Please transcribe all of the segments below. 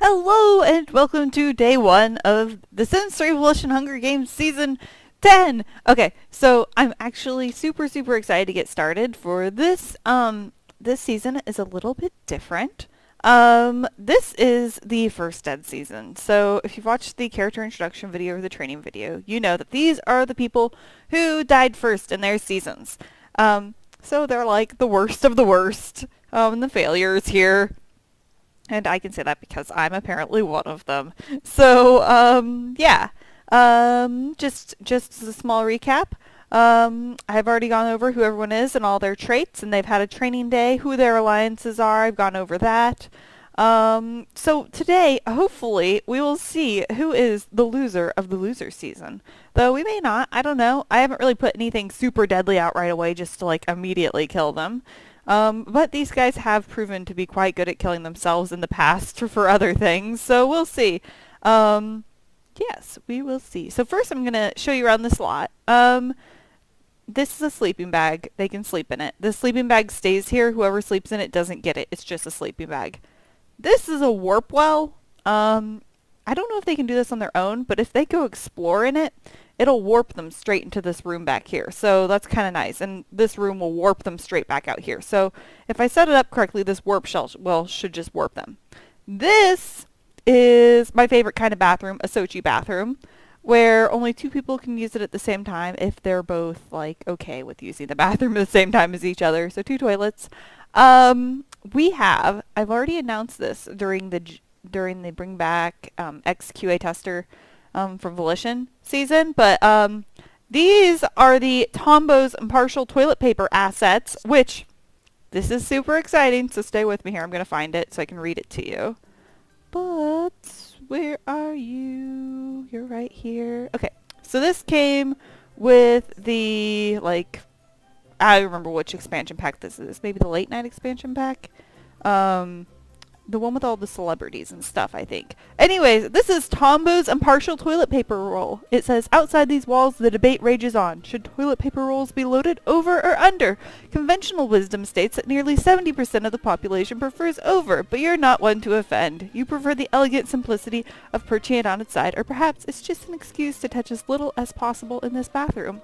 Hello and welcome to day 1 of the Sims 3 Volition Hunger Games Season 10! Okay, so I'm actually super excited to get started for this. This season is a little bit different. This is the first dead season. So if you've watched the character introduction video or the training video, you know that these are the people who died first in their seasons. So they're like the worst of the worst, the failures here. And I can say that because I'm apparently one of them. So, yeah. Just as a small recap. I've already gone over who everyone is and all their traits, and they've had a training day, who their alliances are. I've gone over that. So today, hopefully, we will see who is the loser of the loser season. Though we may not. I don't know. I haven't really put anything super deadly out right away just to, like, immediately kill them. But these guys have proven to be quite good at killing themselves in the past for other things, so we'll see. Yes, we will see. So first I'm going to show you around this lot. This is a sleeping bag. They can sleep in it. The sleeping bag stays here. Whoever sleeps in it doesn't get it. It's just a sleeping bag. This is a warp well. I don't know if they can do this on their own, but if they go explore in it, it'll warp them straight into this room back here. So that's kind of nice. And this room will warp them straight back out here. So if I set it up correctly, this warp shell should just warp them. This is my favorite kind of bathroom, a Sochi bathroom, where only 2 people can use it at the same time if they're both, like, okay with using the bathroom at the same time as each other. So 2 toilets. I've already announced this during the Bring Back XQA tester from Volition season, but these are the Tombo's Impartial Toilet Paper assets, which this is super exciting, so stay with me here. I'm going to find it so I can read it to you. But where are you? You're right here. Okay, so this came with the, like, I don't remember which expansion pack this is. Maybe the late night expansion pack? The one with all the celebrities and stuff, I think. Anyways, this is Tombo's Impartial Toilet Paper Roll. It says, outside these walls, the debate rages on. Should toilet paper rolls be loaded over or under? Conventional wisdom states that nearly 70% of the population prefers over, but you're not one to offend. You prefer the elegant simplicity of perching it on its side, or perhaps it's just an excuse to touch as little as possible in this bathroom.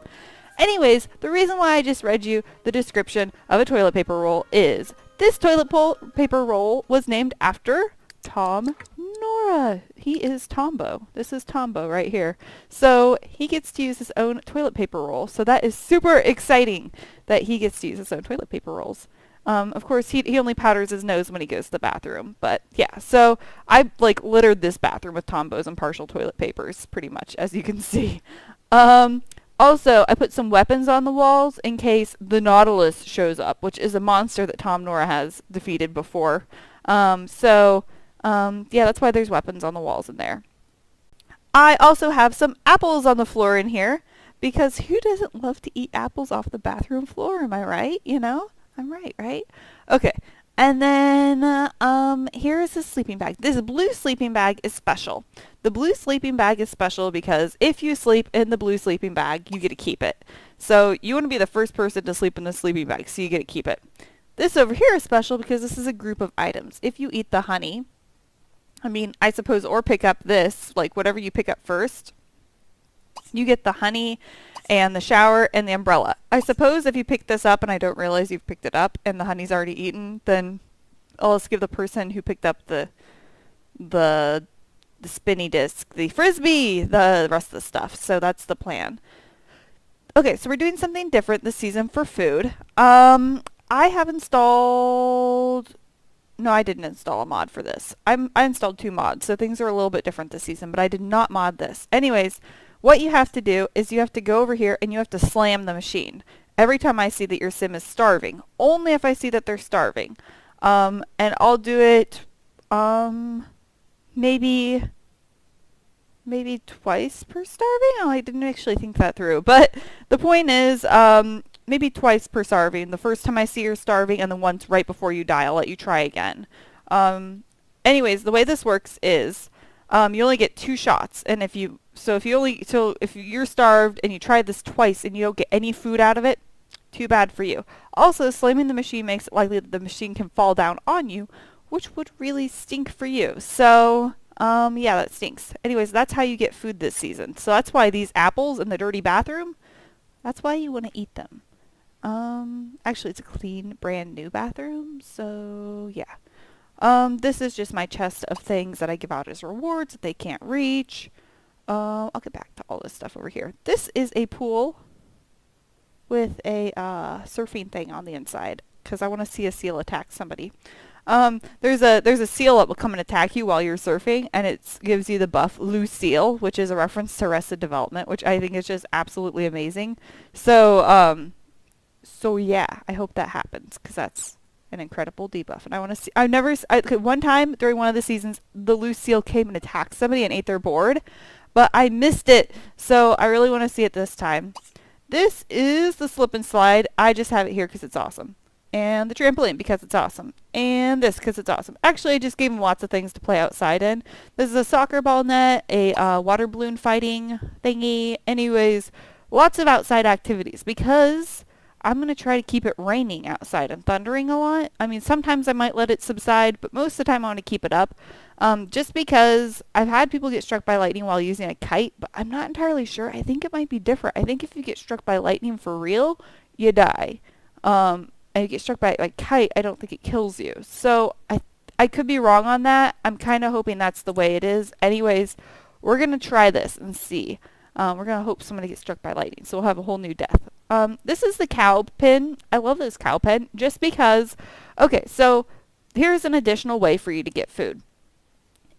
Anyways, the reason why I just read you the description of a toilet paper roll is this toilet paper roll was named after Tom Nora. He is Tombo. This is Tombo right here. So he gets to use his own toilet paper roll. So that is super exciting that he gets to use his own toilet paper rolls. Of course, he only powders his nose when he goes to the bathroom. But yeah, so I like littered this bathroom with Tombo's Impartial toilet papers pretty much, as you can see. Also, I put some weapons on the walls in case the Nautilus shows up, which is a monster that Tom Nora has defeated before. Yeah, that's why there's weapons on the walls in there. I also have some apples on the floor in here, because who doesn't love to eat apples off the bathroom floor, am I right? You know? I'm right, right? Okay. And then, here is the sleeping bag. This blue sleeping bag is special. The blue sleeping bag is special because if you sleep in the blue sleeping bag, you get to keep it. So you want to be the first person to sleep in the sleeping bag, so you get to keep it. This over here is special because this is a group of items. If you eat the honey, I suppose, or pick up this, like whatever you pick up first, you get the honey and the shower and the umbrella. I suppose if you pick this up and I don't realize you've picked it up and the honey's already eaten, then I'll just give the person who picked up the spinny disc, the frisbee, the rest of the stuff. So that's the plan. Okay, so we're doing something different this season for food. I have installed... No, I didn't install a mod for this. I installed 2 mods, so things are a little bit different this season, but I did not mod this. Anyways, what you have to do is you have to go over here and you have to slam the machine. Every time I see that your sim is starving. Only if I see that they're starving. And I'll do it, maybe twice per starving? Oh, I didn't actually think that through. But the point is, maybe twice per starving. The first time I see you're starving and then once right before you die. I'll let you try again. Anyways, the way this works is, you only get 2 shots. And if you're starved and you try this twice and you don't get any food out of it, too bad for you. Also, slamming the machine makes it likely that the machine can fall down on you, which would really stink for you. So, yeah, that stinks. Anyways, that's how you get food this season. So that's why these apples in the dirty bathroom, that's why you want to eat them. Actually, it's a clean, brand new bathroom, so yeah. This is just my chest of things that I give out as rewards that they can't reach. I'll get back to all this stuff over here. This is a pool with a surfing thing on the inside because I want to see a seal attack somebody. There's a seal that will come and attack you while you're surfing, and it gives you the buff Lucille, which is a reference to Arrested Development, which I think is just absolutely amazing. So yeah, I hope that happens because that's an incredible debuff, and I want to see. One time during one of the seasons, the Lucille came and attacked somebody and ate their board, but I missed it, so I really want to see it this time. This is the slip and slide. I just have it here because it's awesome. And the trampoline because it's awesome. And this because it's awesome. Actually, I just gave him lots of things to play outside in. This is a soccer ball net, a water balloon fighting thingy. Anyways, lots of outside activities because I'm going to try to keep it raining outside and thundering a lot. I mean, sometimes I might let it subside, but most of the time I want to keep it up. Just because I've had people get struck by lightning while using a kite, but I'm not entirely sure. I think it might be different. I think if you get struck by lightning for real, you die. And you get struck by a kite, I don't think it kills you. So I could be wrong on that. I'm kind of hoping that's the way it is. Anyways, we're going to try this and see. We're going to hope somebody gets struck by lightning, so we'll have a whole new death. This is the cow pin. I love this cow pen just because, okay, so here's an additional way for you to get food.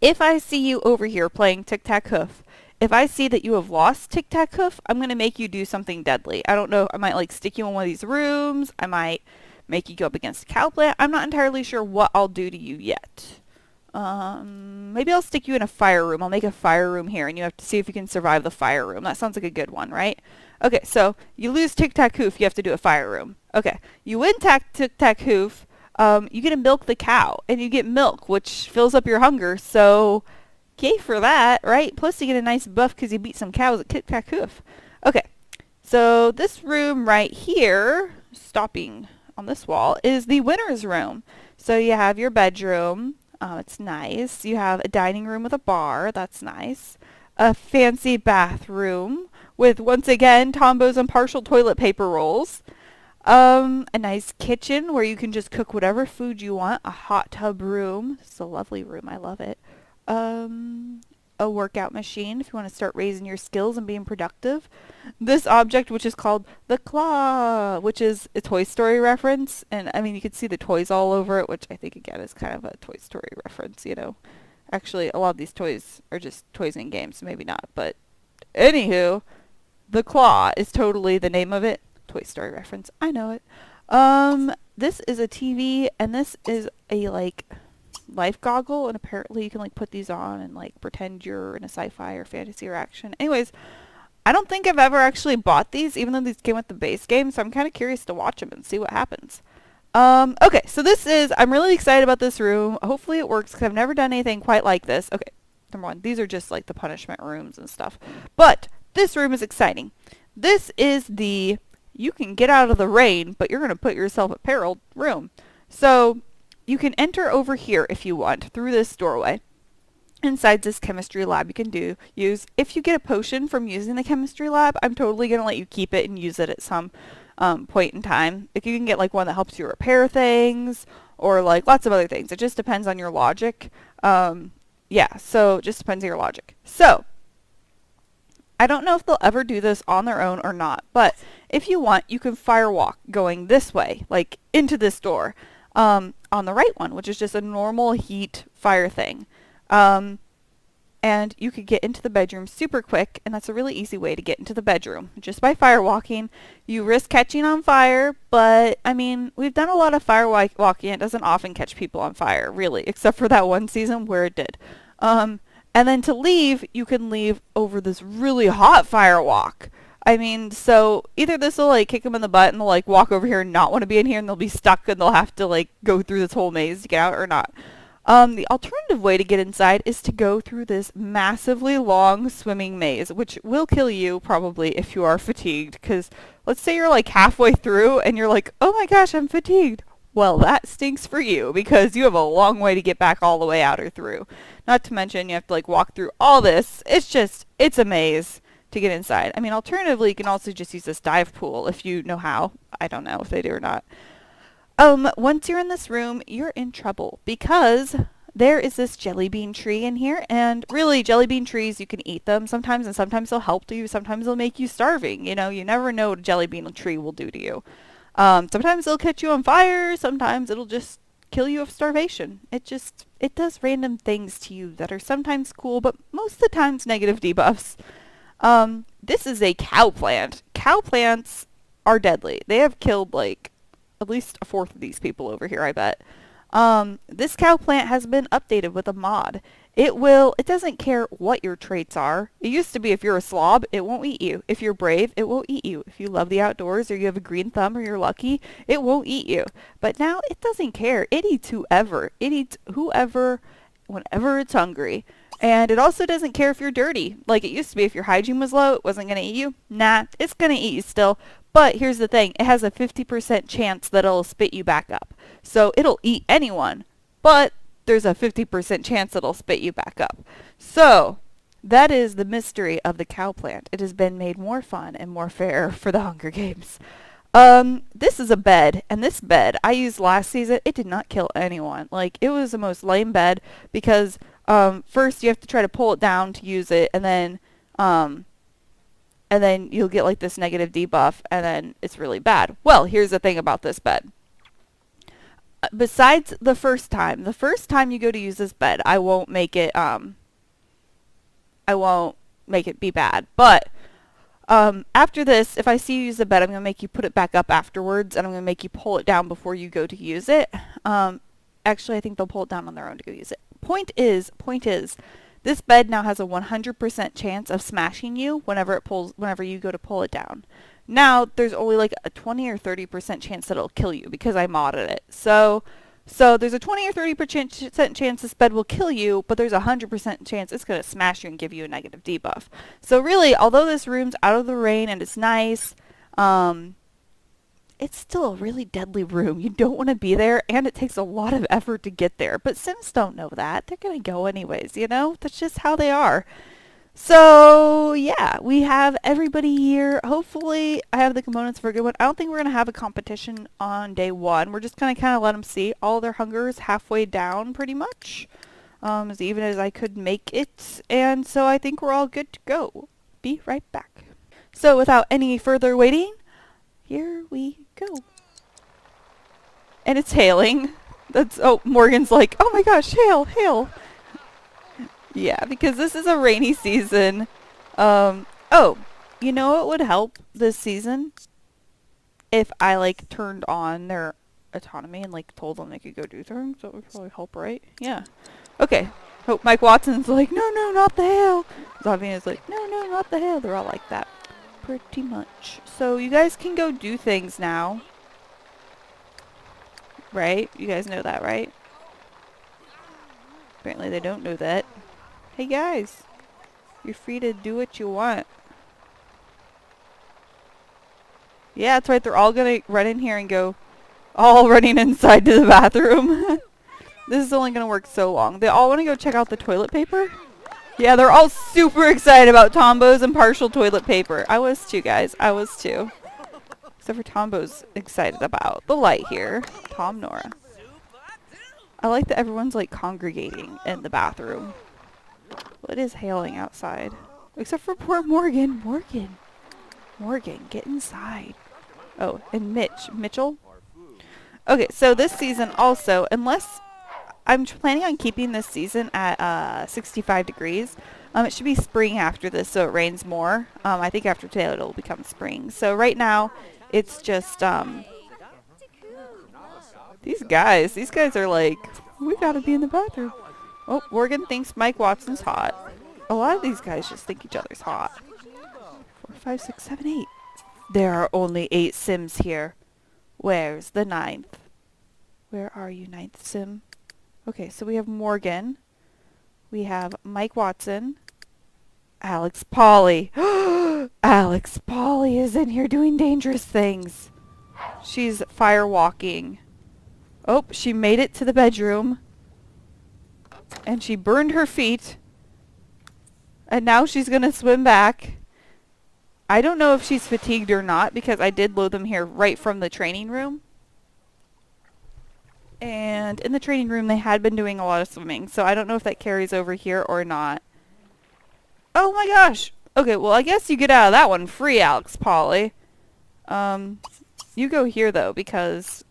If I see you over here playing tic-tac-hoof, if I see that you have lost tic-tac-hoof, I'm going to make you do something deadly. I don't know, I might stick you in one of these rooms, I might make you go up against a cow plant. I'm not entirely sure what I'll do to you yet. Maybe I'll stick you in a fire room. I'll make a fire room here, and you have to see if you can survive the fire room. That sounds like a good one, right? Okay, so you lose tic-tac-hoof, you have to do a fire room. Okay, you win tic-tac-hoof, you get to milk the cow, and you get milk, which fills up your hunger, so yay for that, right? Plus you get a nice buff because you beat some cows at tic-tac-hoof. Okay, so this room right here, stopping on this wall, is the winner's room. So you have your bedroom. It's nice. You have a dining room with a bar. That's nice. A fancy bathroom with, once again, Tombo's impartial toilet paper rolls. A nice kitchen where you can just cook whatever food you want. A hot tub room. It's a lovely room. I love it. A workout machine if you want to start raising your skills and being productive. This object, which is called the claw, which is a Toy Story reference. And I mean, you can see the toys all over it, which I think, again, is kind of a Toy Story reference, you know. Actually, a lot of these toys are just toys in games, so maybe not. But anywho, the claw is totally the name of it. Toy Story reference. I know it. This is a TV, and this is a, life goggle, and apparently you can put these on and pretend you're in a sci-fi or fantasy or action. Anyways, I don't think I've ever actually bought these, even though these came with the base game, so I'm kind of curious to watch them and see what happens. Okay, so I'm really excited about this room. Hopefully it works because I've never done anything quite like this. Okay, number one, these are just the punishment rooms and stuff, but this room is exciting. This is you can get out of the rain, but you're going to put yourself at peril room. So you can enter over here if you want through this doorway. Inside this chemistry lab you can use. If you get a potion from using the chemistry lab, I'm totally going to let you keep it and use it at some point in time. If you can get one that helps you repair things or lots of other things. It just depends on your logic. Yeah, so it just depends on your logic. So I don't know if they'll ever do this on their own or not, but if you want, you can firewalk going this way, into this door. On the right one, which is just a normal heat fire thing. And you could get into the bedroom super quick, and that's a really easy way to get into the bedroom. Just by firewalking. You risk catching on fire, but, I mean, we've done a lot of firewalking. It doesn't often catch people on fire, really, except for that one season where it did. And then to leave, you can leave over this really hot firewalk. I mean, so either this will kick them in the butt and they'll walk over here and not want to be in here and they'll be stuck and they'll have to go through this whole maze to get out or not. The alternative way to get inside is to go through this massively long swimming maze, which will kill you probably if you are fatigued. Because let's say you're halfway through and you're oh my gosh, I'm fatigued. Well, that stinks for you because you have a long way to get back all the way out or through. Not to mention you have to like walk through all this. It's a maze to get inside. I mean, alternatively, you can also just use this dive pool if you know how. I don't know if they do or not. Once you're in this room, you're in trouble because there is this jelly bean tree in here, and really, jelly bean trees, you can eat them sometimes, and sometimes they'll help you, sometimes they'll make you starving. You know, you never know what a jelly bean tree will do to you. Sometimes it'll catch you on fire, sometimes it'll just kill you of starvation. It does random things to you that are sometimes cool, but most of the times negative debuffs. This is a cow plant. Cow plants are deadly. They have killed like at least a fourth of these people over here, I bet. This cow plant has been updated with a mod. It doesn't care what your traits are. It used to be if you're a slob, it won't eat you. If you're brave, it won't eat you. If you love the outdoors or you have a green thumb or you're lucky, it won't eat you. But now it doesn't care. It eats whoever. It eats whoever whenever it's hungry. And it also doesn't care if you're dirty. Like it used to be if your hygiene was low, it wasn't going to eat you. Nah, it's going to eat you still. But here's the thing. It has a 50% chance that it'll spit you back up. So it'll eat anyone. But there's a 50% chance it'll spit you back up. So that is the mystery of the cow plant. It has been made more fun and more fair for the Hunger Games. This is a bed, and this bed I used last season. It did not kill anyone. Like, it was the most lame bed because, first you have to try to pull it down to use it, and then you'll get like this negative debuff, and then it's really bad. Well, here's the thing about this bed. Besides the first time you go to use this bed, I won't make it be bad. But after this, if I see you use the bed, I'm going to make you put it back up afterwards, and I'm going to make you pull it down before you go to use it. Actually, I think they'll pull it down on their own to go use it. Point is, this bed now has a 100% chance of smashing you whenever you go to pull it down. Now, there's only like a 20 or 30% chance that it'll kill you because I modded it. So there's a 20 or 30% chance this bed will kill you, but there's a 100% chance it's going to smash you and give you a negative debuff. So really, although this room's out of the rain and it's nice, it's still a really deadly room. You don't want to be there, and it takes a lot of effort to get there. But Sims don't know that. They're going to go anyways, you know? That's just how they are. So, yeah, we have everybody here. Hopefully, I have the components for a good one. I don't think we're going to have a competition on day one. We're just going to kind of let them see all their hungers halfway down, pretty much, as even as I could make it. And so I think we're all good to go. Be right back. So, without any further waiting, here we go. And it's hailing. Morgan's like, oh my gosh, hail. Yeah, because this is a rainy season. You know what would help this season? If I, like, turned on their autonomy and, like, told them they could go do things. That would probably help, right? Yeah. Okay. Oh, Mike Watson's like, no, not the hail. Zavina's like, no, not the hail. They're all like that. Pretty much. So, you guys can go do things now. Right? You guys know that, right? Apparently they don't know that. Hey guys, you're free to do what you want. Yeah, that's right, they're all gonna run in here and go all running inside to the bathroom. This is only gonna work so long. They all wanna go check out the toilet paper? Yeah, they're all super excited about Tombo's impartial toilet paper. I was too, guys. I was too. Except for Tombo's excited about the light here. Tom Nora. I like that everyone's like congregating in the bathroom. Well, it is hailing outside. Except for poor Morgan. Morgan, get inside. Oh, and Mitchell? Okay, so this season also, unless I'm planning on keeping this season at 65 degrees, it should be spring after this, so it rains more. I think after today it'll become spring. So right now, it's just, these guys are like, we gotta be in the bathroom. Oh, Morgan thinks Mike Watson's hot. A lot of these guys just think each other's hot. 4, 5, 6, 7, 8. There are only 8 Sims here. Where's the 9th? Where are you, 9th Sim? Okay, so we have Morgan. We have Mike Watson. Alex Polly. Alex Polly is in here doing dangerous things. She's firewalking. Oh, she made it to the bedroom. And she burned her feet. And now she's gonna swim back. I don't know if she's fatigued or not because I did load them here right from the training room. And in the training room they had been doing a lot of swimming, so I don't know if that carries over here or not. Oh my gosh! Okay, well I guess you get out of that one free, Alex Polly. You go here though because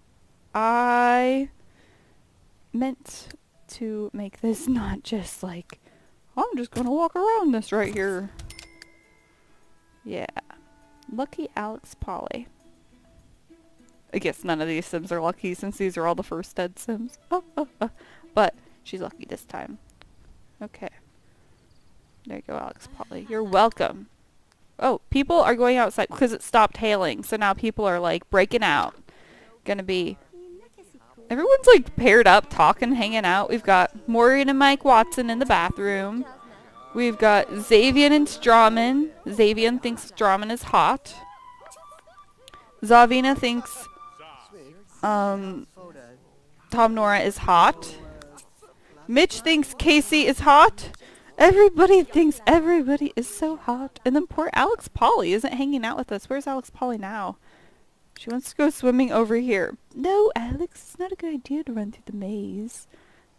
I meant to make this not just like, I'm just gonna walk around this right here. Yeah. Lucky Alex Polly. I guess none of these Sims are lucky since these are all the first dead Sims. But she's lucky this time. Okay. There you go, Alex Polly. You're welcome. Oh, people are going outside because it stopped hailing. So now people are like breaking out. Gonna be... Everyone's like paired up, talking, hanging out. We've got Morgan and Mike Watson in the bathroom. We've got Xavier and Strawman. Xavier thinks Strawman is hot. Zavina thinks Tom Nora is hot. Mitch thinks Casey is hot. Everybody thinks everybody is so hot. And then poor Alex Polly isn't hanging out with us. Where's Alex Polly now? She wants to go swimming over here. No, Alex, it's not a good idea to run through the maze.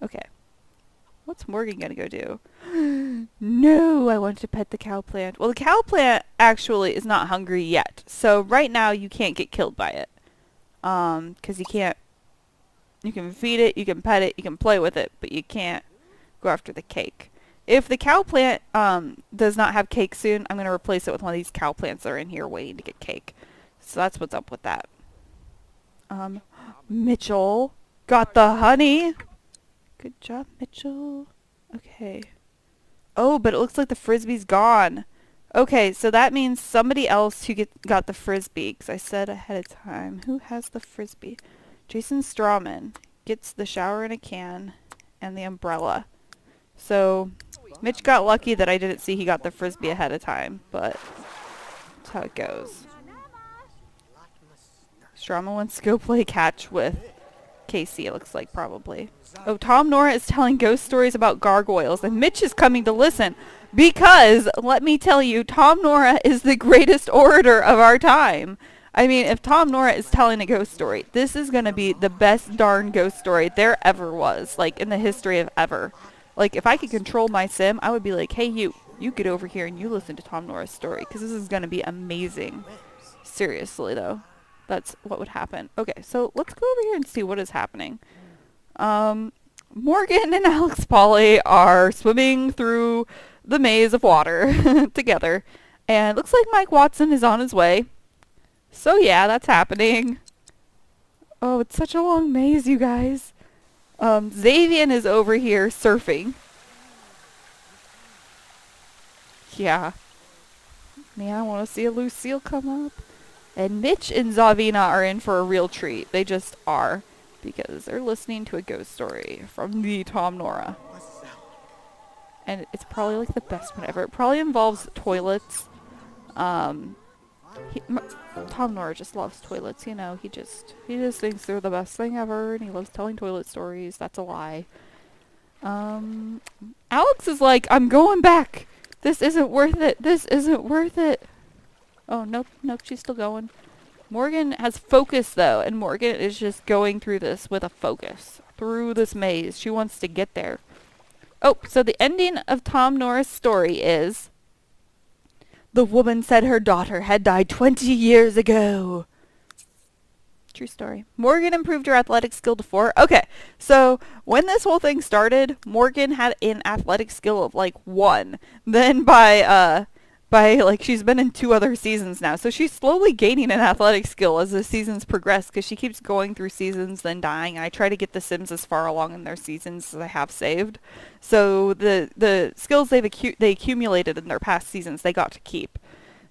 Okay. What's Morgan gonna go do? No, I want to pet the cow plant. Well, the cow plant actually is not hungry yet. So right now you can't get killed by it. 'Cause you can't... You can feed it, you can pet it, you can play with it, but you can't go after the cake. If the cow plant does not have cake soon, I'm going to replace it with one of these cow plants that are in here waiting to get cake. So that's what's up with that. Mitchell got the honey. Good job, Mitchell. Okay. Oh, but it looks like the frisbee's gone. Okay, so that means somebody else who got the frisbee, because I said ahead of time. Who has the frisbee? Jason Strawman gets the shower in a can and the umbrella. So Mitch got lucky that I didn't see he got the frisbee ahead of time, but that's how it goes. Strawman wants to go play catch with Casey, it looks like, probably. Oh, Tom Nora is telling ghost stories about gargoyles, and Mitch is coming to listen because, let me tell you, Tom Nora is the greatest orator of our time. I mean, if Tom Nora is telling a ghost story, this is going to be the best darn ghost story there ever was, like, in the history of ever. Like, if I could control my sim, I would be like, hey, you get over here and you listen to Tom Nora's story, because this is going to be amazing. Seriously, though. That's what would happen. Okay, so let's go over here and see what is happening. Morgan and Alex Polly are swimming through the maze of water together. And it looks like Mike Watson is on his way. So yeah, that's happening. Oh, it's such a long maze, you guys. Xavier is over here surfing. Yeah. Man, I want to see a Lucille come up. And Mitch and Zavina are in for a real treat. They just are. Because they're listening to a ghost story from the Tom Nora. And it's probably like the best one ever. It probably involves toilets. Tom Nora just loves toilets, you know. He just thinks they're the best thing ever. And he loves telling toilet stories. That's a lie. Alex is like, I'm going back. This isn't worth it. This isn't worth it. Oh, nope, she's still going. Morgan has focus, though, and Morgan is just going through this with a focus. Through this maze. She wants to get there. Oh, so the ending of Tom Nora's story is... The woman said her daughter had died 20 years ago. True story. Morgan improved her athletic skill to 4. Okay, so when this whole thing started, Morgan had an athletic skill of, like, 1. Then by she's been in 2 other seasons now. So she's slowly gaining an athletic skill as the seasons progress because she keeps going through seasons, then dying. And I try to get the Sims as far along in their seasons as I have saved. So the skills they accumulated in their past seasons, they got to keep.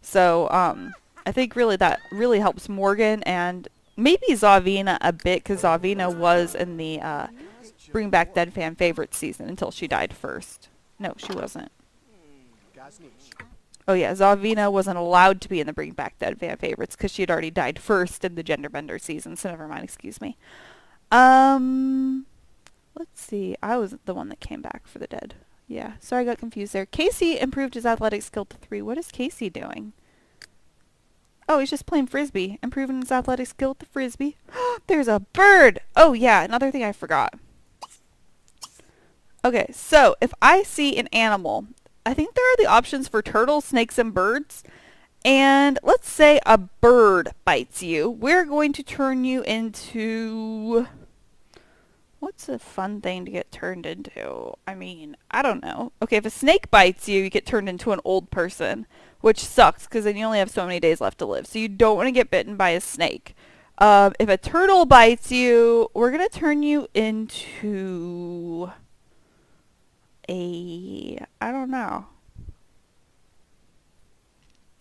So I think really that really helps Morgan and maybe Zavina a bit because Zavina was in the Bring Back Dead fan favorite season until she died first. No, she wasn't. Oh yeah, Zavina wasn't allowed to be in the Bring Back Dead fan favorites because she had already died first in the Gender Bender season, so never mind, excuse me. Um, let's see. I was the one that came back for the dead. Yeah, sorry I got confused there. Casey improved his athletic skill to 3. What is Casey doing? Oh, he's just playing Frisbee. Improving his athletic skill to Frisbee. There's a bird! Oh, yeah, another thing I forgot. Okay, so if I see an animal, I think there are the options for turtles, snakes, and birds. And let's say a bird bites you. We're going to turn you into... What's a fun thing to get turned into? I mean, I don't know. Okay, if a snake bites you, you get turned into an old person, which sucks because then you only have so many days left to live. So you don't want to get bitten by a snake. If a turtle bites you, we're going to turn you into I don't know.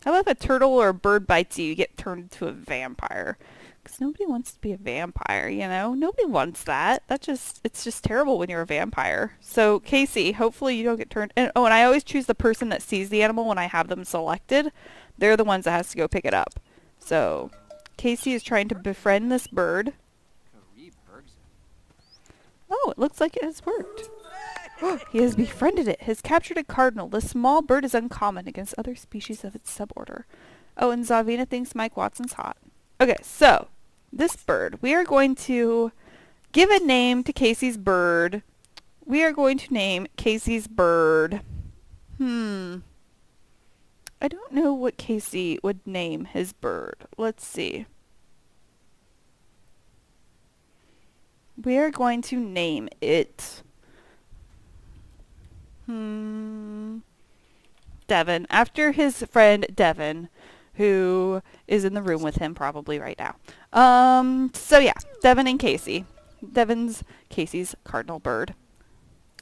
How about if a turtle or a bird bites you, you get turned into a vampire? Because nobody wants to be a vampire, you know? Nobody wants that. It's just terrible when you're a vampire. So, Casey, hopefully you don't get turned... And I always choose the person that sees the animal when I have them selected. They're the ones that has to go pick it up. So, Casey is trying to befriend this bird. Oh, it looks like it has worked. He has befriended it. Has captured a cardinal. The small bird is uncommon against other species of its suborder. Oh, and Zavina thinks Mike Watson's hot. Okay, so this bird, we are going to give a name to Casey's bird. We are going to name Casey's bird. I don't know what Casey would name his bird. Let's see. We are going to name it... Devin, after his friend Devin, who is in the room with him probably right now. So yeah, Devin and Casey. Devin's Casey's cardinal bird.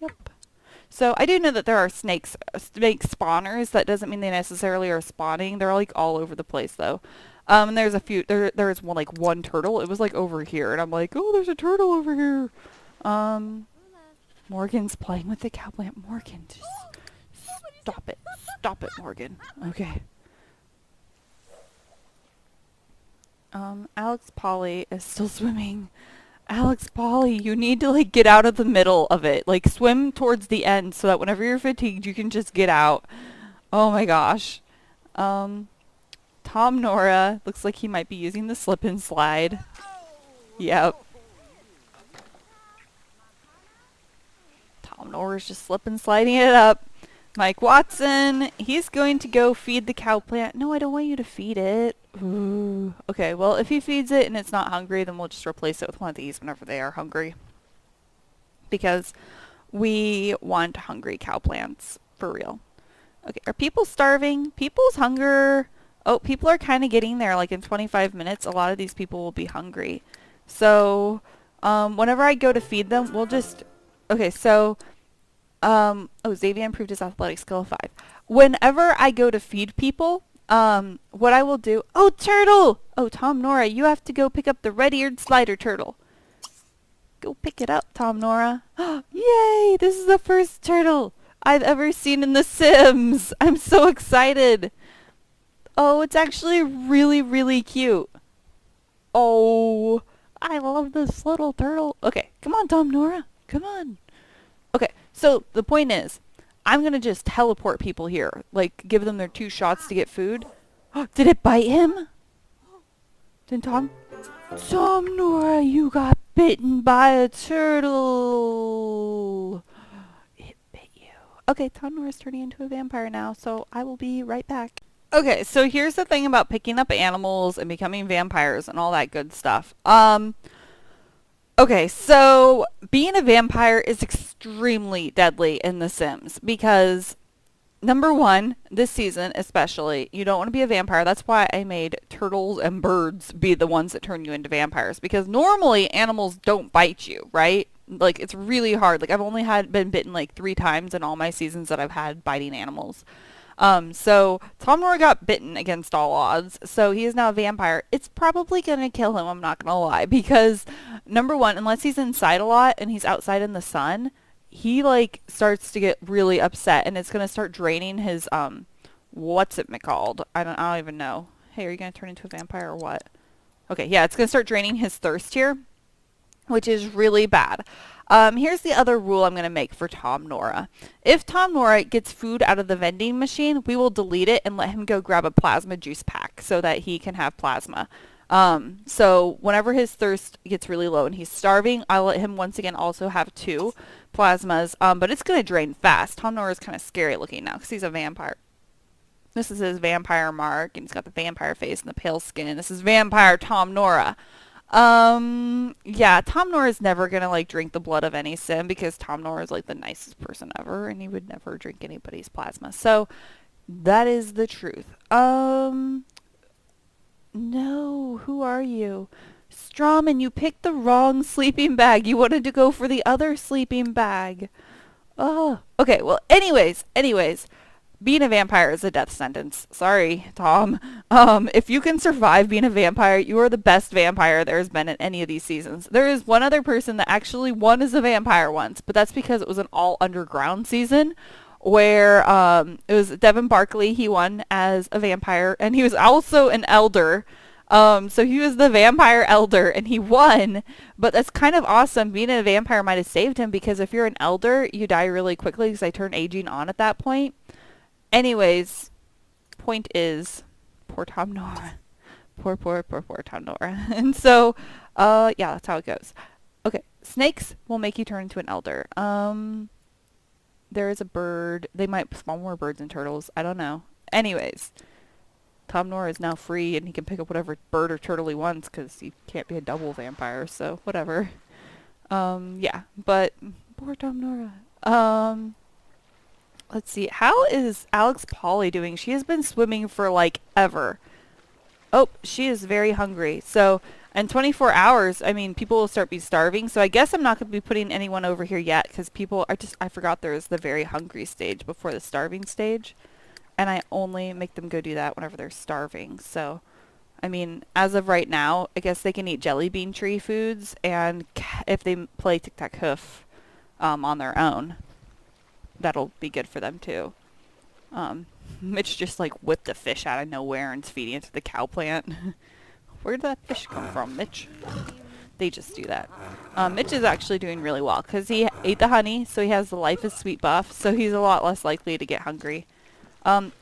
Yep. So I do know that there are snake spawners. That doesn't mean they necessarily are spawning. They're like all over the place though. And there's a few. There is one turtle. It was like over here, and I'm like, oh, there's a turtle over here. Morgan's playing with the cow plant. Morgan, just stop it. Stop it, Morgan. Okay. Alex Polly is still swimming. Alex Polly, you need to like get out of the middle of it. Like swim towards the end so that whenever you're fatigued, you can just get out. Oh my gosh. Tom Nora looks like he might be using the slip and slide. Yep. Tom Nora's just slip and sliding it up. Mike Watson, he's going to go feed the cow plant. No, I don't want you to feed it. Ooh. Okay, well, if he feeds it and it's not hungry, then we'll just replace it with one of these whenever they are hungry. Because we want hungry cow plants, for real. Okay, are people starving? People's hunger... Oh, people are kind of getting there. Like in 25 minutes, a lot of these people will be hungry. So, whenever I go to feed them, we'll just... Okay, so... Xavier improved his athletic skill of 5. Whenever I go to feed people, what I will do... Oh, turtle! Oh, Tom Nora, you have to go pick up the red-eared slider turtle. Go pick it up, Tom Nora. Yay! This is the first turtle I've ever seen in The Sims. I'm so excited. Oh, it's actually really, really cute. Oh, I love this little turtle. Okay, come on, Tom Nora. Come on. Okay, so the point is, I'm going to just teleport people here. Like, give them their 2 shots to get food. Did it bite him? Didn't Tom? Tom Nora, you got bitten by a turtle. It bit you. Okay, Tom Nora's turning into a vampire now, so I will be right back. Okay, so here's the thing about picking up animals and becoming vampires and all that good stuff. Okay, so being a vampire is extremely deadly in The Sims because, number one, this season especially, you don't want to be a vampire. That's why I made turtles and birds be the ones that turn you into vampires because normally animals don't bite you, right? Like, it's really hard. Like, I've only been bitten like 3 times in all my seasons that I've had biting animals. So Tom Nora got bitten against all odds, so he is now a vampire. It's probably going to kill him, I'm not going to lie, because number one, unless he's inside a lot and he's outside in the sun, he like starts to get really upset and it's going to start draining his, what's it called? I don't even know. Hey, are you going to turn into a vampire or what? Okay, yeah, it's going to start draining his thirst here. which is really bad. Here's the other rule I'm going to make for Tom Nora. If Tom Nora gets food out of the vending machine, we will delete it and let him go grab a plasma juice pack so that he can have plasma. So whenever his thirst gets really low and he's starving, I'll let him once again also have 2 plasmas, but it's going to drain fast. Tom Nora is kind of scary looking now because he's a vampire. This is his vampire mark, and he's got the vampire face and the pale skin. This is vampire Tom Nora. Yeah, Tom Nora is never gonna like drink the blood of any sim because Tom Nora is like the nicest person ever and he would never drink anybody's plasma. So that is the truth. No, who are you? Strawman, you picked the wrong sleeping bag. You wanted to go for the other sleeping bag. Oh, okay, well, anyways. Being a vampire is a death sentence. Sorry, Tom. If you can survive being a vampire, you are the best vampire there has been in any of these seasons. There is one other person that actually won as a vampire once, but that's because it was an all underground season where it was Devin Barkley. He won as a vampire, and he was also an elder. So he was the vampire elder, and he won. But that's kind of awesome. Being a vampire might have saved him because if you're an elder, you die really quickly because I turn aging on at that point. Anyways, point is, poor Tom Nora. Poor Tom Nora. And so, yeah, that's how it goes. Okay, snakes will make you turn into an elder. There is a bird. They might spawn more birds and turtles. I don't know. Anyways, Tom Nora is now free, and he can pick up whatever bird or turtle he wants because he can't be a double vampire, so whatever. Yeah, but poor Tom Nora. Let's see. How is Alex Polly doing? She has been swimming for like ever. Oh, she is very hungry. So in 24 hours, I mean, people will start be starving. So I guess I'm not going to be putting anyone over here yet because people are just, I forgot there's the very hungry stage before the starving stage. And I only make them go do that whenever they're starving. So, I mean, as of right now, I guess they can eat jelly bean tree foods. And if they play tic-tac-hoof on their own, that'll be good for them too. Mitch just like whipped a fish out of nowhere and is feeding it to the cow plant. Where did that fish come from, Mitch? They just do that. Mitch is actually doing really well because he ate the honey, so he has the Life is Sweet buff, so he's a lot less likely to get hungry.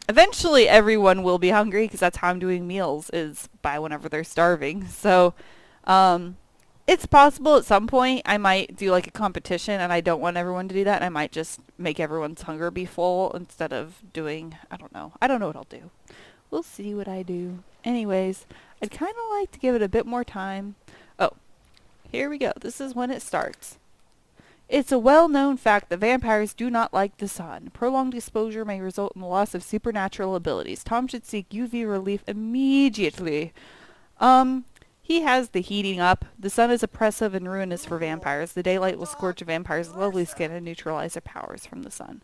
Eventually everyone will be hungry because that's how I'm doing meals, is by whenever they're starving. So, it's possible at some point I might do like a competition, and I don't want everyone to do that, and I might just make everyone's hunger be full instead of doing, I don't know what I'll do. We'll see what I do. Anyways, I'd kind of like to give it a bit more time. Oh, here we go. This is when it starts. It's a well-known fact that vampires do not like the sun. Prolonged exposure may result in the loss of supernatural abilities. Tom should seek UV relief immediately. He has the heating up. The sun is oppressive and ruinous for vampires. The daylight will scorch a vampire's lovely skin and neutralize their powers from the sun.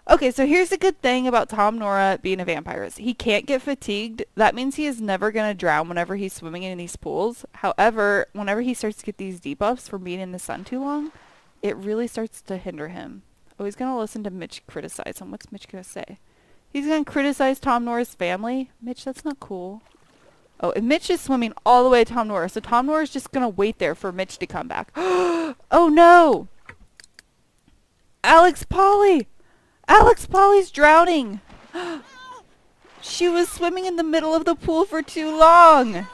Okay, so here's the good thing about Tom Nora being a vampire is he can't get fatigued. That means he is never going to drown whenever he's swimming in these pools. However, whenever he starts to get these debuffs from being in the sun too long, it really starts to hinder him. Oh, he's going to listen to Mitch criticize him. What's Mitch going to say? He's going to criticize Tom Nora's family? Mitch, that's not cool. Oh, and Mitch is swimming all the way to Tom Nora, so Tom Nora's just going to wait there for Mitch to come back. Oh, no! Alex Polly! Alex Polly's drowning! She was swimming in the middle of the pool for too long!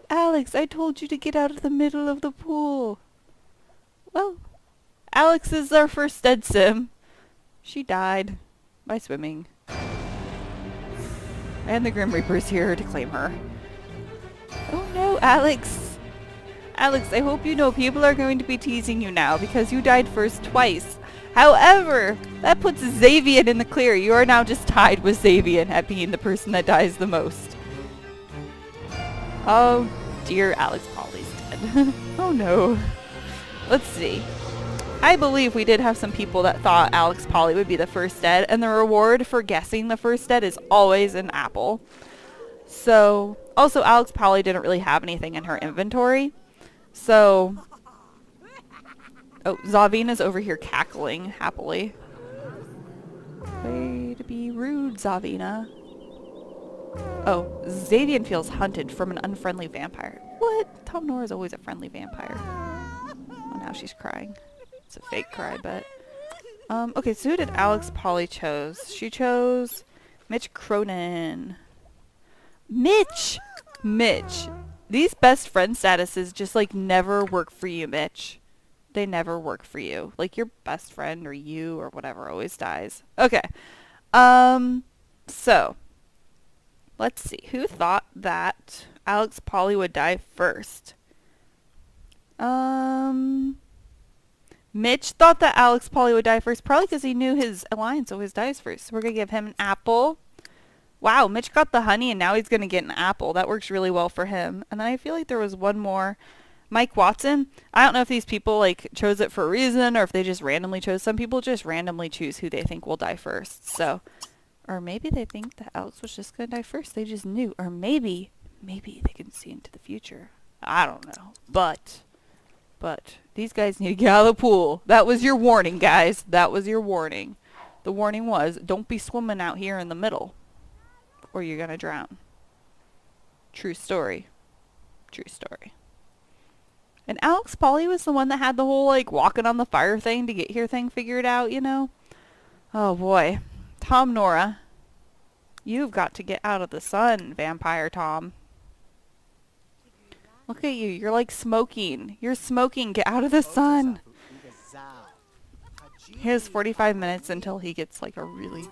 Alex, I told you to get out of the middle of the pool. Well, Alex is our first dead sim. She died by swimming. And the Grim Reaper's here to claim her. Oh no, Alex! Alex, I hope you know people are going to be teasing you now because you died first twice. However, that puts Xavian in the clear. You are now just tied with Xavian at being the person that dies the most. Oh dear, Alex Polly's dead. Oh no. Let's see. I believe we did have some people that thought Alex Polly would be the first dead, and the reward for guessing the first dead is always an apple. So, also Alex Polly didn't really have anything in her inventory. So, oh, Zavina's over here cackling happily. Way to be rude, Zavina. Oh, Xavian feels hunted from an unfriendly vampire. What? Tom Nora's always a friendly vampire. Oh, now she's crying. It's a fake cry, but... okay, so who did Alex Polly chose? She chose Mitch Cronin. Mitch! Mitch. These best friend statuses just, like, never work for you, Mitch. They never work for you. Like, your best friend or you or whatever always dies. Okay. So... let's see. Who thought that Alex Polly would die first? Mitch thought that Alex Polly would die first, probably because he knew his alliance always dies first. So we're going to give him an apple. Wow, Mitch got the honey, and now he's going to get an apple. That works really well for him. And then I feel like there was one more. Mike Watson. I don't know if these people, like, chose it for a reason or if they just randomly chose. Some people just randomly choose who they think will die first. So, or maybe they think that Alex was just going to die first. They just knew. Or maybe they can see into the future. I don't know. But these guys need to get out of the pool. That was your warning, guys. That was your warning. The warning was, don't be swimming out here in the middle, or you're going to drown. True story. True story. And Alex Polly was the one that had the whole, like, walking on the fire thing to get here thing figured out, you know? Oh, boy. Tom Nora, you've got to get out of the sun, Vampire Tom. Look at you. You're like smoking. You're smoking. Get out of the sun. He has 45 minutes until he gets like a really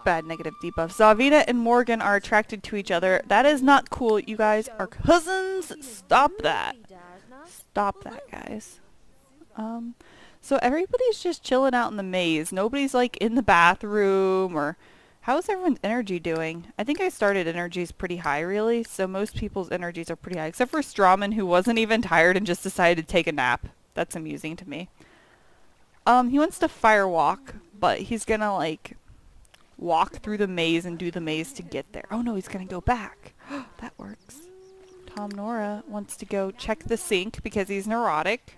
bad negative debuff. Zavina and Morgan are attracted to each other. That is not cool. You guys are cousins. Stop that. Stop that, guys. So everybody's just chilling out in the maze. Nobody's like in the bathroom or... how is everyone's energy doing? I think I started energies pretty high, really, so most people's energies are pretty high, except for Strawman, who wasn't even tired and just decided to take a nap. That's amusing to me. He wants to firewalk, but he's gonna, like, walk through the maze and do the maze to get there. Oh, no, he's gonna go back. That works. Tom Nora wants to go check the sink because he's neurotic.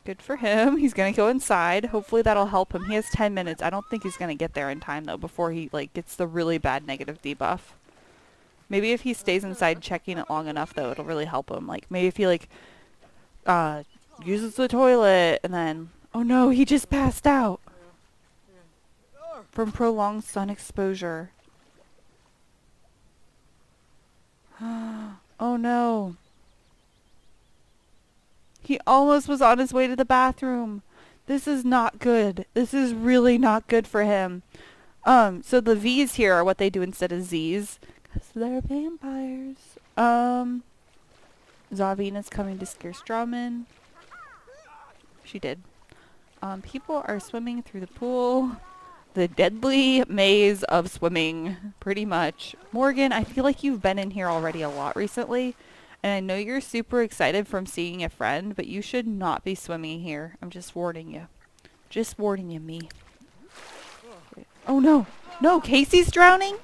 Good for him. He's going to go inside. Hopefully that'll help him. He has 10 minutes. I don't think he's going to get there in time, though, before he, like, gets the really bad negative debuff. Maybe if he stays inside checking it long enough, though, it'll really help him. Like, maybe if he, like, uses the toilet, and then... oh, no, he just passed out. From prolonged sun exposure. Oh, no. He almost was on his way to the bathroom. This is not good. This is really not good for him. So the V's here are what they do instead of Z's. Because they're vampires. Zavina's coming to scare Strawman. She did. People are swimming through the pool. The deadly maze of swimming. Pretty much. Morgan, I feel like you've been in here already a lot recently. And I know you're super excited from seeing a friend, but you should not be swimming here. I'm just warning you. Just warning you, me. Oh, no. No, Casey's drowning?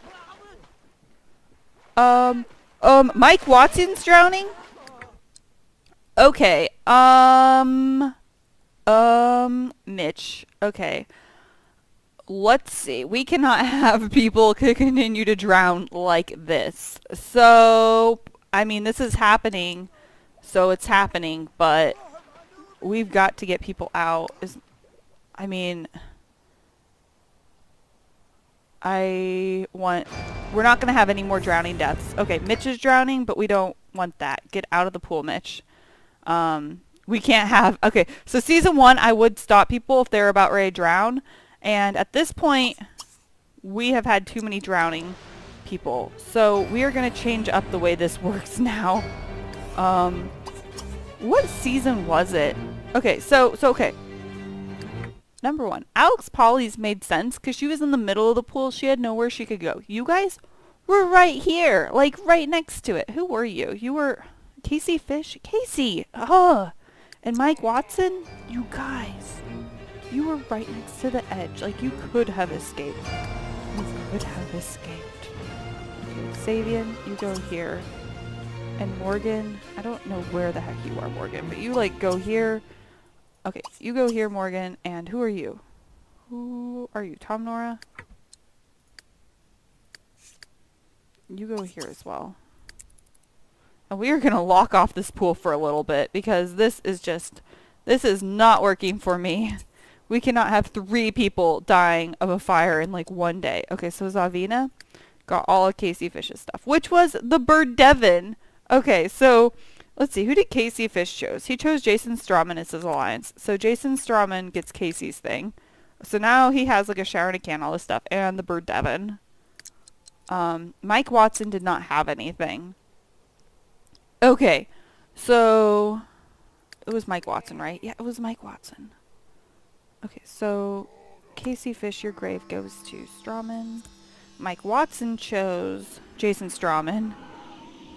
Mike Watson's drowning? Okay, Mitch. Okay. Let's see. We cannot have people continue to drown like this. So... I mean, this is happening, so it's happening, but we've got to get people out. We're not going to have any more drowning deaths. Okay, Mitch is drowning, but we don't want that. Get out of the pool, Mitch. We can't have... okay, so Season 1, I would stop people if they're about ready to drown, and at this point, we have had too many drowning people. So we are going to change up the way this works now. What season was it? Okay, so okay. Number 1, Alex Polly's made sense because she was in the middle of the pool. She had nowhere she could go. You guys were right here, like right next to it. Who were you? You were Casey Fish? Casey! And Mike Watson? You guys. You were right next to the edge. Like, you could have escaped. You could have escaped. Savian, you go here. And Morgan, I don't know where the heck you are, Morgan, but you, like, go here. Okay, you go here, Morgan, and who are you? Who are you? Tom Nora? You go here as well. And we are going to lock off this pool for a little bit because this is not working for me. We cannot have 3 people dying of a fire in like one day. Okay, so Zavina got all of Casey Fish's stuff, which was the bird Devin. Okay, so let's see. Who did Casey Fish choose? He chose Jason Strawman as his alliance. So Jason Strawman gets Casey's thing. So now he has like a shower and a can, all this stuff, and the bird Devin. Mike Watson did not have anything. Okay, so it was Mike Watson, right? Yeah, it was Mike Watson. Okay, so Casey Fish, your grave goes to Strawman. Mike Watson chose Jason Strawman.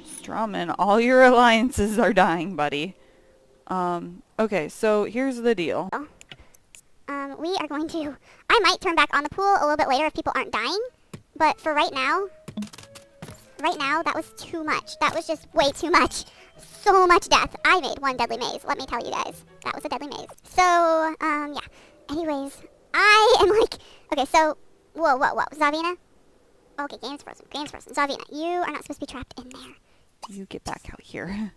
Strawman, all your alliances are dying, buddy. Okay, so here's the deal. We are going to... I might turn back on the pool a little bit later if people aren't dying. But for right now, that was too much. That was just way too much. So much death. I made one deadly maze, let me tell you guys. That was a deadly maze. So, yeah. Anyways, I am like... Okay, so... Whoa. Zavina? Okay, game's frozen. Zavina, you are not supposed to be trapped in there. You get back out here.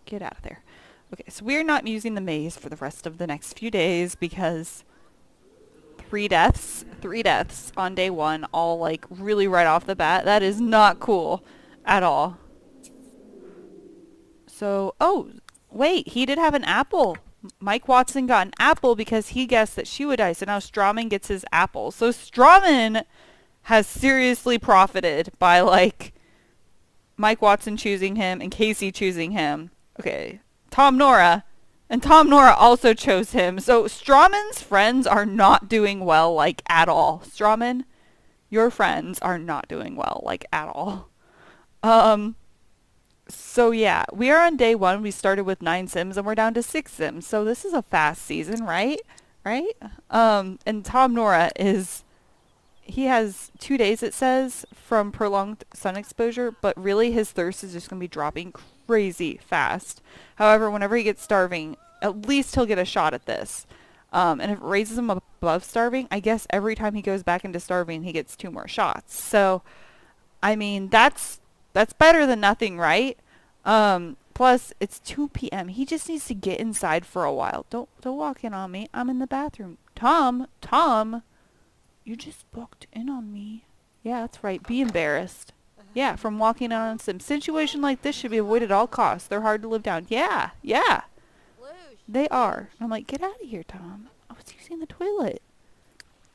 Get out of there. Okay, so we're not using the maze for the rest of the next few days because 3 deaths on day 1, all like really right off the bat. That is not cool at all. So, oh, wait, he did have an apple. Mike Watson got an apple because he guessed that she would die. So now Strawman gets his apple. So Strawman has seriously profited by like Mike Watson choosing him and Casey choosing him. Okay, Tom Nora also chose him. So Strawman's friends are not doing well, like, at all. Strawman, your friends are not doing well, like, at all. So yeah, we are on day 1. We started with 9 sims and we're down to 6 sims. So this is a fast season, right? And Tom Nora he has 2 days, it says, from prolonged sun exposure, but really his thirst is just going to be dropping crazy fast. However, whenever he gets starving, at least he'll get a shot at this. And if it raises him above starving, I guess every time he goes back into starving, he gets 2 more shots. So, I mean, that's better than nothing, right? Plus, it's 2 p.m. He just needs to get inside for a while. Don't walk in on me. I'm in the bathroom. Tom, you just walked in on me. Yeah, that's right. Be embarrassed. Yeah, from walking on some situation like this should be avoided at all costs. They're hard to live down. Yeah. They are. I'm like, get out of here, Tom. I was using the toilet.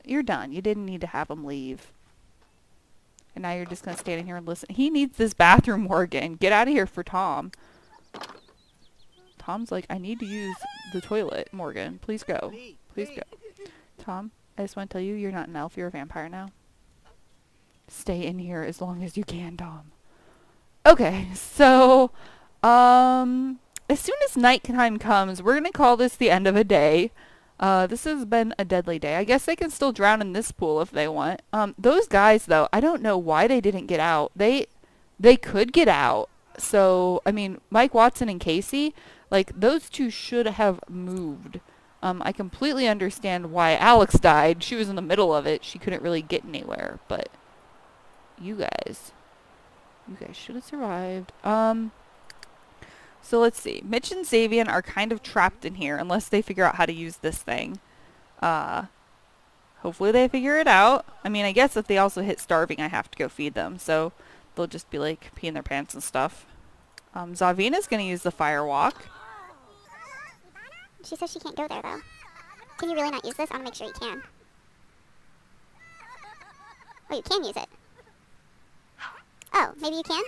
You're done. You didn't need to have him leave. And now you're just going to stand in here and listen. He needs this bathroom, Morgan. Get out of here for Tom. Tom's like, I need to use the toilet, Morgan. Please go. Please go. Tom, I just want to tell you, you're not an elf. You're a vampire now. Stay in here as long as you can, Tom. Okay, so, as soon as nighttime comes, we're going to call this the end of a day. This has been a deadly day. I guess they can still drown in this pool if they want. Those guys, though, I don't know why they didn't get out. They could get out. So, I mean, Mike Watson and Casey, like, those 2 should have moved. I completely understand why Alex died. She was in the middle of it. She couldn't really get anywhere, but you guys should have survived. So let's see. Mitch and Xavian are kind of trapped in here unless they figure out how to use this thing. Hopefully they figure it out. I mean, I guess if they also hit starving, I have to go feed them. So they'll just be like peeing their pants and stuff. Zavina's going to use the fire walk. She says she can't go there, though. Can you really not use this? I want to make sure you can. Oh, you can use it. Oh, maybe you can?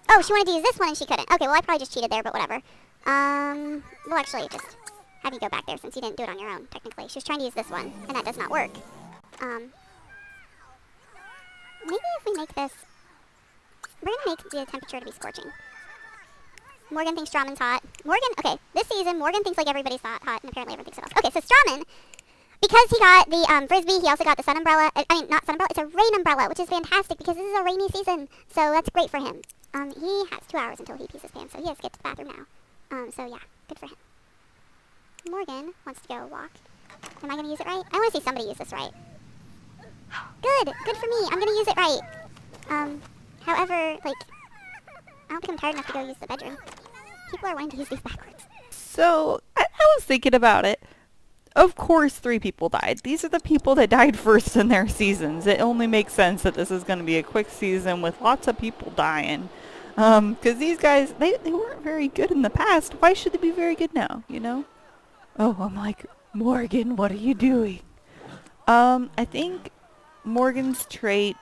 Oh, she wanted to use this one and she couldn't. Okay, well, I probably just cheated there, but whatever. We'll actually just have you go back there since you didn't do it on your own, technically. She was trying to use this one, and that does not work. Maybe if we make this... We're going to make the temperature to be scorching. Morgan thinks Strawman's hot. Okay, this season, Morgan thinks like everybody's hot, and apparently everyone thinks it else. Okay, so Strawman, because he got the Frisbee, he also got the sun umbrella. I mean, not sun umbrella, it's a rain umbrella, which is fantastic because this is a rainy season, so that's great for him. He has 2 hours until he pees his pants, so he has to get to the bathroom now. So yeah, good for him. Morgan wants to go walk. Am I going to use it right? I want to see somebody use this right. Good for me. I'm going to use it right. However, like, I don't think I'm tired enough to go use the bedroom. People are wanting to use these backwards. So, I was thinking about it. Of course 3 people died. These are the people that died first in their seasons. It only makes sense that this is going to be a quick season with lots of people dying. Because these guys, they weren't very good in the past. Why should they be very good now, you know? Oh, I'm like, Morgan, what are you doing? I think Morgan's trait,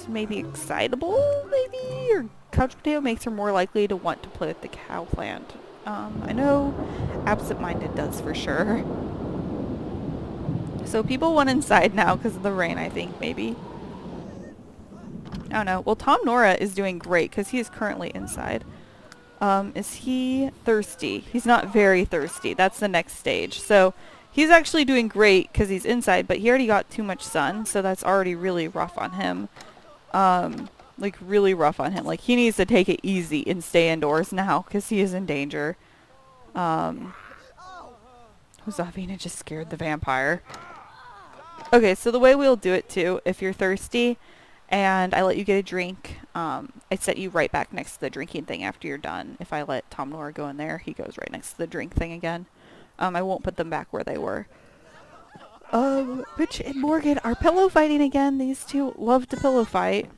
maybe excitable, maybe? Or couch potato makes her more likely to want to play with the cow plant. I know absent-minded does for sure. So people went inside now because of the rain, I think, maybe. I don't know. Well, Tom Nora is doing great because he is currently inside. Is he thirsty? He's not very thirsty. That's the next stage. So he's actually doing great because he's inside, but he already got too much sun, so that's already really rough on him. Like, really rough on him. Like, he needs to take it easy and stay indoors now because he is in danger. Zavina just scared the vampire. Okay, so the way we'll do it, too, if you're thirsty and I let you get a drink, I set you right back next to the drinking thing after you're done. If I let Tom Nora go in there, he goes right next to the drink thing again. I won't put them back where they were. Rich and Morgan are pillow fighting again. These two love to pillow fight.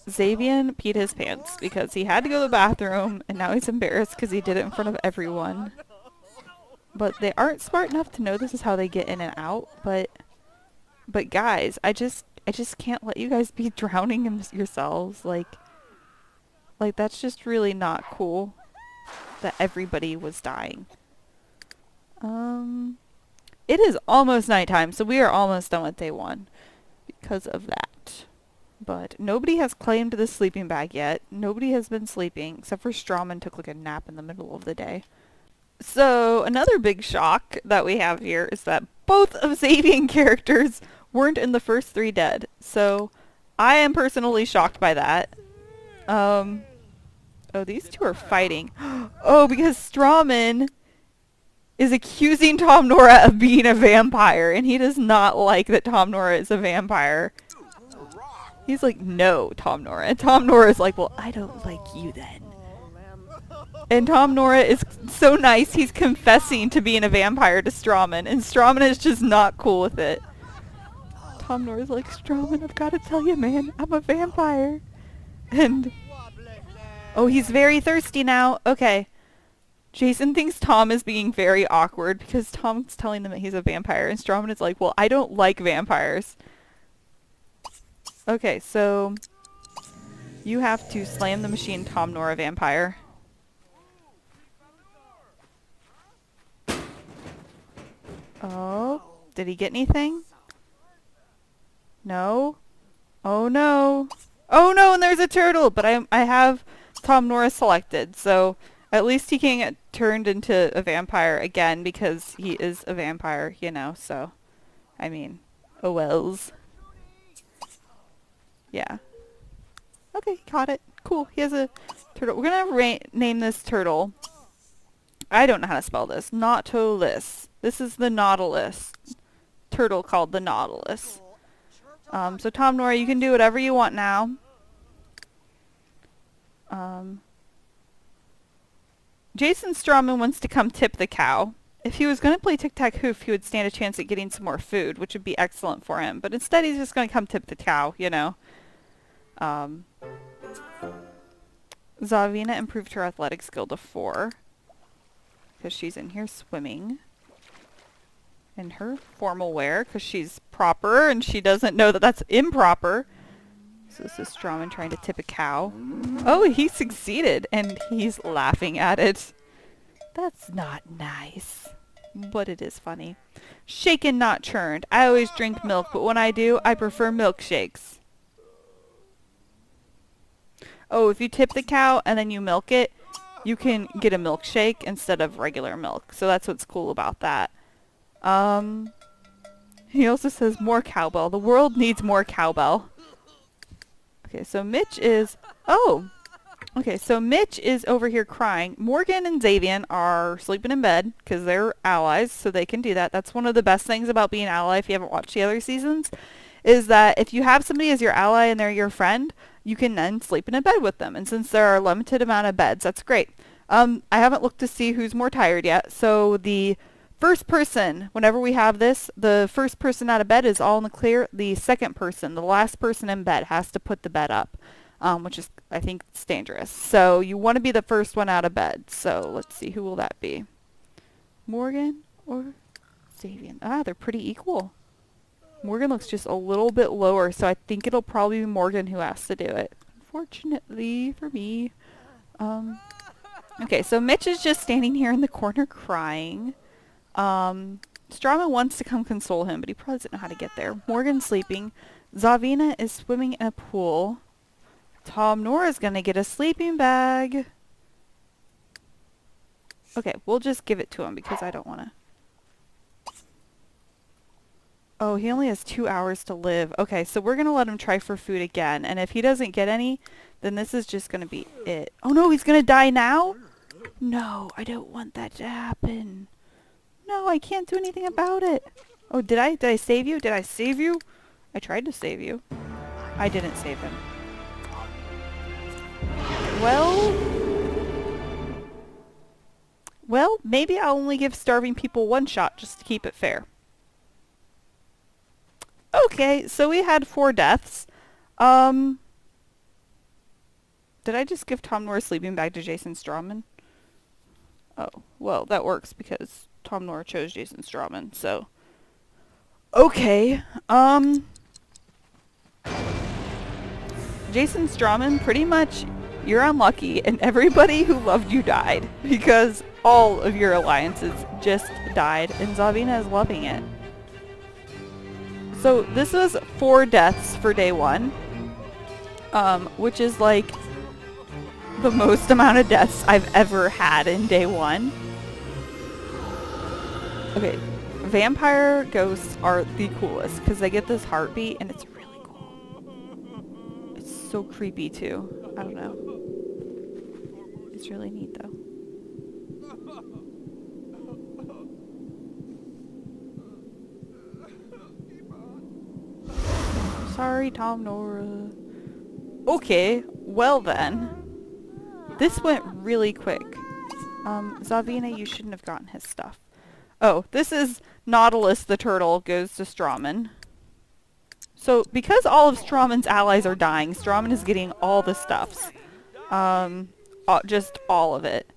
Xavian peed his pants because he had to go to the bathroom, and now he's embarrassed because he did it in front of everyone. But they aren't smart enough to know this is how they get in and out. But guys, I just can't let you guys be drowning yourselves. Like that's just really not cool that everybody was dying. It is almost nighttime, so we are almost done with day 1 because of that. But nobody has claimed the sleeping bag yet. Nobody has been sleeping, except for Strawman took like a nap in the middle of the day. So another big shock that we have here is that both of Xavian characters weren't in the first 3 dead. So I am personally shocked by that. Oh, these two are fighting. Oh, because Strawman is accusing Tom Nora of being a vampire, and he does not like that Tom Nora is a vampire. He's like, no, Tom Nora. And Tom Nora is like, well, I don't like you then. And Tom Nora is so nice, he's confessing to being a vampire to Strawman, and Strawman is just not cool with it. Tom Nora's like, Strawman, I've got to tell you, man, I'm a vampire. And, oh, he's very thirsty now. Okay. Jason thinks Tom is being very awkward because Tom's telling him that he's a vampire, and Strawman is like, well, I don't like vampires. Okay, so you have to slam the machine Tom Nora vampire. Oh, did he get anything? No? Oh no. Oh no, and there's a turtle! But I have Tom Nora selected, so at least he can't get turned into a vampire again because he is a vampire, you know, so, I mean, oh wells. Yeah. Okay, caught it. Cool, he has a turtle. We're gonna name this turtle. I don't know how to spell this. Nautilus. This is the Nautilus. Turtle called the Nautilus. So Tom Nora, you can do whatever you want now. Jason Strawman wants to come tip the cow. If he was going to play tic-tac-hoof, he would stand a chance at getting some more food, which would be excellent for him. But instead, he's just going to come tip the cow, you know. Zavina improved her athletic skill to 4. Because she's in here swimming. In her formal wear, because she's proper, and she doesn't know that that's improper. So this is Strawman trying to tip a cow. Oh, he succeeded, and he's laughing at it. That's not nice. But it is funny. Shaken, not churned. I always drink milk, but when I do, I prefer milkshakes. Oh, if you tip the cow and then you milk it, you can get a milkshake instead of regular milk. So that's what's cool about that. He also says more cowbell. The world needs more cowbell. Okay, so Mitch is... Oh! Okay, so Mitch is over here crying. Morgan and Xavian are sleeping in bed because they're allies, so they can do that. That's one of the best things about being ally if you haven't watched the other seasons, is that if you have somebody as your ally and they're your friend, you can then sleep in a bed with them. And since there are a limited amount of beds, that's great. I haven't looked to see who's more tired yet, so the first person, whenever we have this, the first person out of bed is all in the clear. The second person, the last person in bed, has to put the bed up, which is, I think, it's dangerous. So you want to be the first one out of bed. So let's see, who will that be? Morgan or Xavier? Ah, they're pretty equal. Morgan looks just a little bit lower, so I think it'll probably be Morgan who has to do it. Unfortunately for me. Okay, so Mitch is just standing here in the corner crying. Strawman wants to come console him, but he probably doesn't know how to get there. Morgan's sleeping. Zavina is swimming in a pool. Tom Nora's gonna get a sleeping bag. Okay, we'll just give it to him because I don't want to. Oh, he only has 2 hours to live. Okay, so we're going to let him try for food again. And if he doesn't get any, then this is just going to be it. Oh no, he's going to die now? No, I don't want that to happen. No, I can't do anything about it. Oh, did I save you? Did I save you? I tried to save you. I didn't save him. Well, maybe I'll only give starving people one shot just to keep it fair. Okay, so we had 4 deaths. Did I just give Tom Nora's sleeping bag to Jason Strawman? Oh, well, that works because Tom Nora chose Jason Strawman, so. Okay, Jason Strawman, pretty much, you're unlucky, and everybody who loved you died, because all of your alliances just died, and Zavina is loving it. So this was 4 deaths for day 1, which is like the most amount of deaths I've ever had in day 1. Okay, vampire ghosts are the coolest because they get this heartbeat and it's really cool. It's so creepy too. I don't know. It's really neat though. Sorry, Tom Nora. Okay, well then. This went really quick. Zavina, you shouldn't have gotten his stuff. Oh, this is Nautilus the turtle goes to Strawman. So, because all of Strawman's allies are dying, Strawman is getting all the stuffs. Just all of it.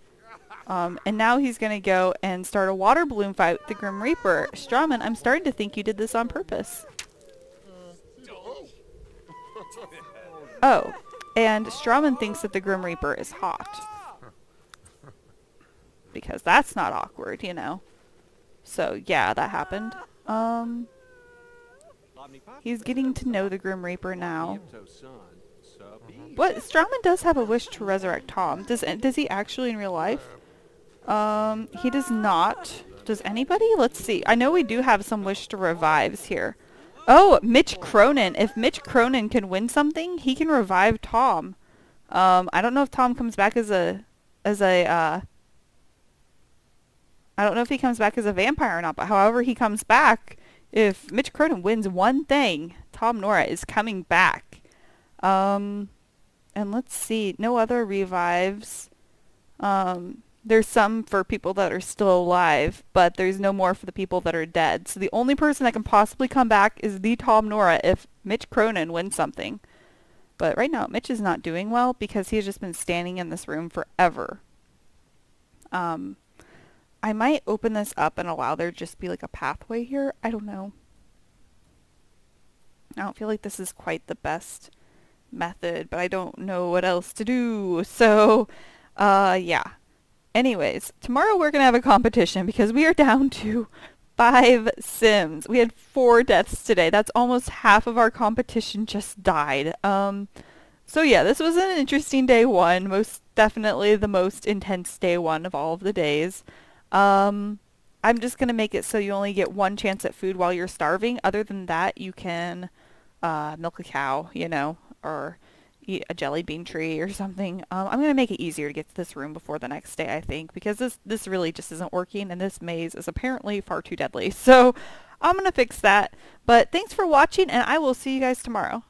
And now he's gonna go and start a water balloon fight with the Grim Reaper. Strawman, I'm starting to think you did this on purpose. Oh, and Strawman thinks that the Grim Reaper is hot. Because that's not awkward, you know. So, yeah, that happened. He's getting to know the Grim Reaper now. What? Strawman does have a wish to resurrect Tom. Does he actually in real life? He does not. Does anybody? Let's see. I know we do have some wish to revives here. Oh, Mitch Cronin. If Mitch Cronin can win something, he can revive Tom. I don't know if Tom comes back I don't know if he comes back as a vampire or not, but however he comes back, if Mitch Cronin wins one thing, Tom Nora is coming back. And let's see, no other revives. There's some for people that are still alive, but there's no more for the people that are dead. So the only person that can possibly come back is the Tom Nora if Mitch Cronin wins something. But right now, Mitch is not doing well because he's just been standing in this room forever. I might open this up and allow there just be like a pathway here. I don't know. I don't feel like this is quite the best method, but I don't know what else to do. So, yeah. Anyways, tomorrow we're going to have a competition because we are down to 5 sims. We had 4 deaths today. That's almost half of our competition just died. So yeah, this was an interesting day 1. Most definitely the most intense day 1 of all of the days. I'm just going to make it so you only get 1 chance at food while you're starving. Other than that, you can milk a cow, you know, or eat a jelly bean tree or something. I'm going to make it easier to get to this room before the next day, I think, because this really just isn't working, and this maze is apparently far too deadly. So I'm going to fix that. But thanks for watching, and I will see you guys tomorrow.